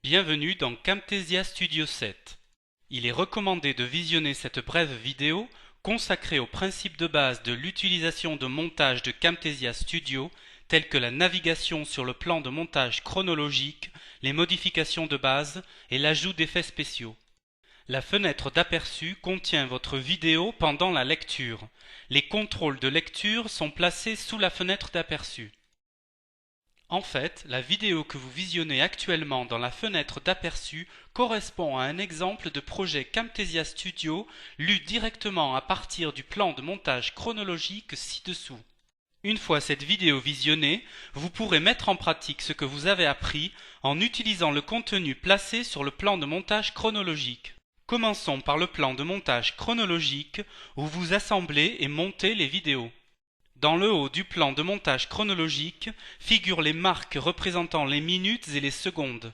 Bienvenue dans Camtasia Studio 7. Il est recommandé de visionner cette brève vidéo consacrée aux principes de base de l'utilisation de montage de Camtasia Studio tels que la navigation sur le plan de montage chronologique, les modifications de base et l'ajout d'effets spéciaux. La fenêtre d'aperçu contient votre vidéo pendant la lecture. Les contrôles de lecture sont placés sous la fenêtre d'aperçu. En fait, la vidéo que vous visionnez actuellement dans la fenêtre d'aperçu correspond à un exemple de projet Camtasia Studio lu directement à partir du plan de montage chronologique ci-dessous. Une fois cette vidéo visionnée, vous pourrez mettre en pratique ce que vous avez appris en utilisant le contenu placé sur le plan de montage chronologique. Commençons par le plan de montage chronologique où vous assemblez et montez les vidéos. Dans le haut du plan de montage chronologique figurent les marques représentant les minutes et les secondes.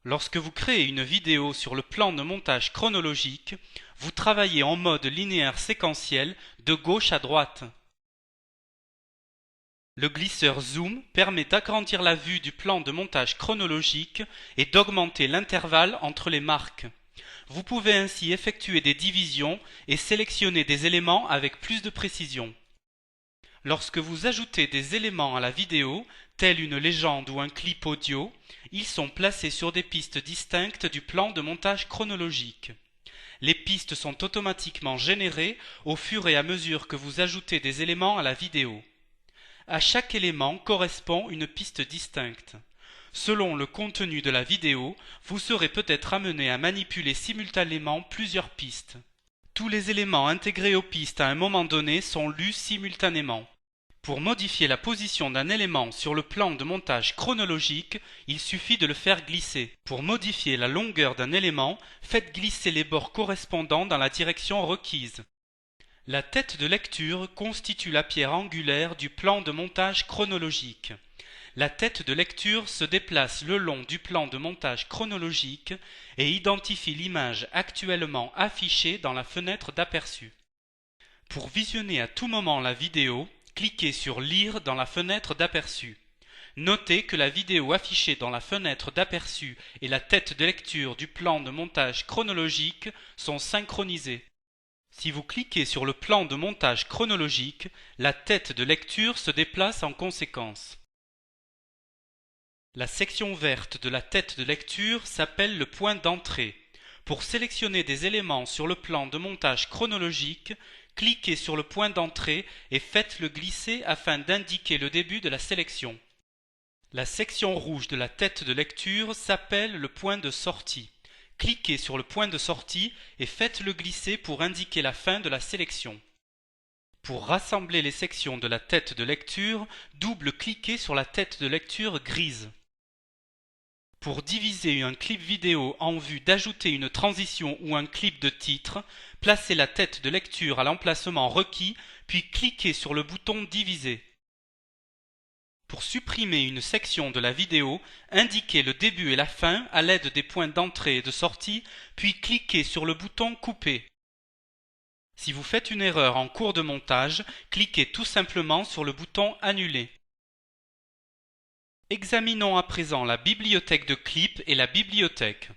Lorsque vous créez une vidéo sur le plan de montage chronologique, vous travaillez en mode linéaire séquentiel de gauche à droite. Le glisseur Zoom permet d'agrandir la vue du plan de montage chronologique et d'augmenter l'intervalle entre les marques. Vous pouvez ainsi effectuer des divisions et sélectionner des éléments avec plus de précision. Lorsque vous ajoutez des éléments à la vidéo, tels une légende ou un clip audio, ils sont placés sur des pistes distinctes du plan de montage chronologique. Les pistes sont automatiquement générées au fur et à mesure que vous ajoutez des éléments à la vidéo. À chaque élément correspond une piste distincte. Selon le contenu de la vidéo, vous serez peut-être amené à manipuler simultanément plusieurs pistes. Tous les éléments intégrés aux pistes à un moment donné sont lus simultanément. Pour modifier la position d'un élément sur le plan de montage chronologique, il suffit de le faire glisser. Pour modifier la longueur d'un élément, faites glisser les bords correspondants dans la direction requise. La tête de lecture constitue la pierre angulaire du plan de montage chronologique. La tête de lecture se déplace le long du plan de montage chronologique et identifie l'image actuellement affichée dans la fenêtre d'aperçu. Pour visionner à tout moment la vidéo, cliquez sur Lire dans la fenêtre d'aperçu. Notez que la vidéo affichée dans la fenêtre d'aperçu et la tête de lecture du plan de montage chronologique sont synchronisées. Si vous cliquez sur le plan de montage chronologique, la tête de lecture se déplace en conséquence. La section verte de la tête de lecture s'appelle le point d'entrée. Pour sélectionner des éléments sur le plan de montage chronologique, cliquez sur le point d'entrée et faites-le glisser afin d'indiquer le début de la sélection. La section rouge de la tête de lecture s'appelle le point de sortie. Cliquez sur le point de sortie et faites-le glisser pour indiquer la fin de la sélection. Pour rassembler les sections de la tête de lecture, double-cliquez sur la tête de lecture grise. Pour diviser un clip vidéo en vue d'ajouter une transition ou un clip de titre, placez la tête de lecture à l'emplacement requis, puis cliquez sur le bouton Diviser. Pour supprimer une section de la vidéo, indiquez le début et la fin à l'aide des points d'entrée et de sortie, puis cliquez sur le bouton Couper. Si vous faites une erreur en cours de montage, cliquez tout simplement sur le bouton Annuler. Examinons à présent la bibliothèque de clips et la bibliothèque.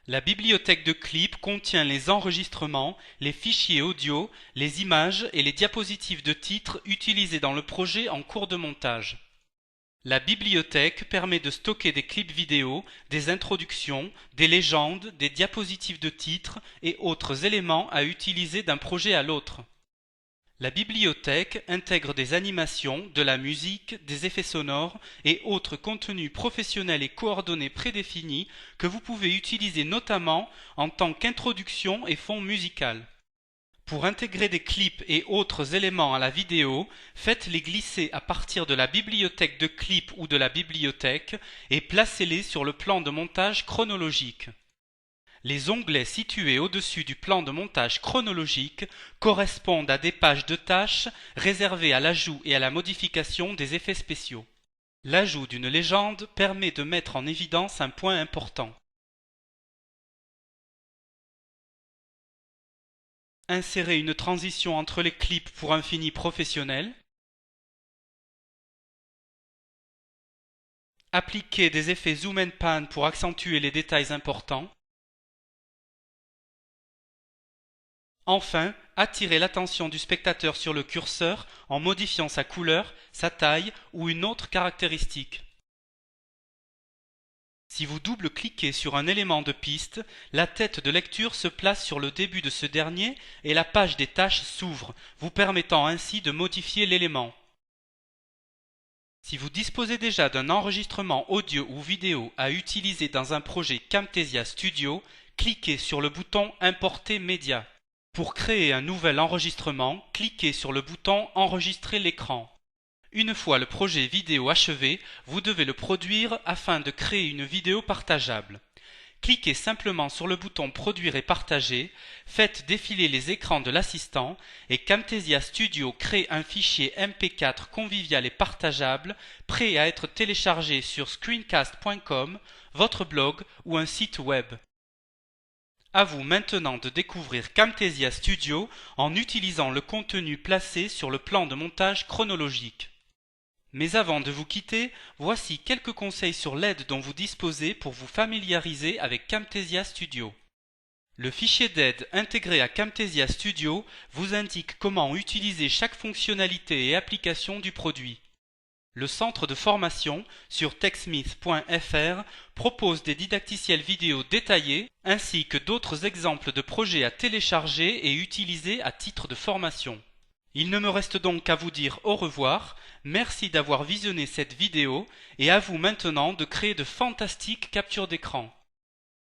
La bibliothèque de clips contient les enregistrements, les fichiers audio, les images et les diapositives de titre utilisés dans le projet en cours de montage. La bibliothèque permet de stocker des clips vidéo, des introductions, des légendes, des diapositives de titre et autres éléments à utiliser d'un projet à l'autre. La bibliothèque intègre des animations, de la musique, des effets sonores et autres contenus professionnels et coordonnés prédéfinis que vous pouvez utiliser notamment en tant qu'introduction et fond musical. Pour intégrer des clips et autres éléments à la vidéo, faites-les glisser à partir de la bibliothèque de clips ou de la bibliothèque et placez-les sur le plan de montage chronologique. Les onglets situés au-dessus du plan de montage chronologique correspondent à des pages de tâches réservées à l'ajout et à la modification des effets spéciaux. L'ajout d'une légende permet de mettre en évidence un point important. Insérer une transition entre les clips pour un fini professionnel. Appliquer des effets zoom and pan pour accentuer les détails importants. Enfin, attirer l'attention du spectateur sur le curseur en modifiant sa couleur, sa taille ou une autre caractéristique. Si vous double-cliquez sur un élément de piste, la tête de lecture se place sur le début de ce dernier et la page des tâches s'ouvre, vous permettant ainsi de modifier l'élément. Si vous disposez déjà d'un enregistrement audio ou vidéo à utiliser dans un projet Camtasia Studio, cliquez sur le bouton Importer média. Pour créer un nouvel enregistrement, cliquez sur le bouton Enregistrer l'écran. Une fois le projet vidéo achevé, vous devez le produire afin de créer une vidéo partageable. Cliquez simplement sur le bouton Produire et partager, faites défiler les écrans de l'assistant et Camtasia Studio crée un fichier MP4 convivial et partageable, prêt à être téléchargé sur screencast.com, votre blog ou un site web. À vous maintenant de découvrir Camtasia Studio en utilisant le contenu placé sur le plan de montage chronologique. Mais avant de vous quitter, voici quelques conseils sur l'aide dont vous disposez pour vous familiariser avec Camtasia Studio. Le fichier d'aide intégré à Camtasia Studio vous indique comment utiliser chaque fonctionnalité et application du produit. Le centre de formation sur techsmith.fr propose des didacticiels vidéo détaillés ainsi que d'autres exemples de projets à télécharger et utiliser à titre de formation. Il ne me reste donc qu'à vous dire au revoir, merci d'avoir visionné cette vidéo et à vous maintenant de créer de fantastiques captures d'écran.